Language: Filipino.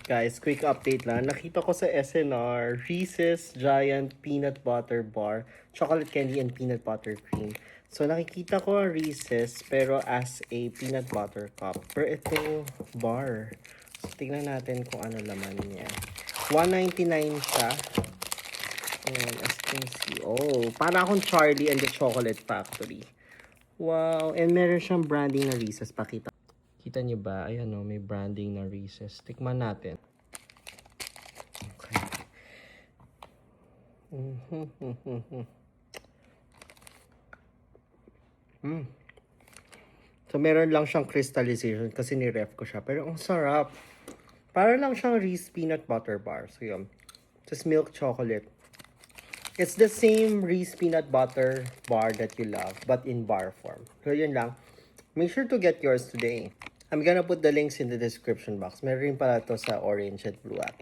Guys, quick update lang. Nakita ko sa SNR, Reese's Giant Peanut Butter Bar, chocolate candy and peanut butter cream. So nakikita ko ang Reese's pero as a peanut butter cup. Pero ito, bar. So tingnan natin kung ano laman niya. $1.99 siya. And as you can see, oh, para akong Charlie and the Chocolate Factory. Wow, and meron siyang branding na Reese's. Pakita. Kita niyo ba? Ayan o, may branding na Reese's. Tikman natin. Okay. So, meron lang siyang crystallization kasi ni-ref ko siya. Pero ang sarap. Para lang siyang Reese's Peanut Butter Bar. So, yun. Just milk chocolate. It's the same Reese's Peanut Butter Bar that you love, but in bar form. So, yun lang. Make sure to get yours today. I'm gonna put the links in the description box. Meron rin pala to sa orange at blue app.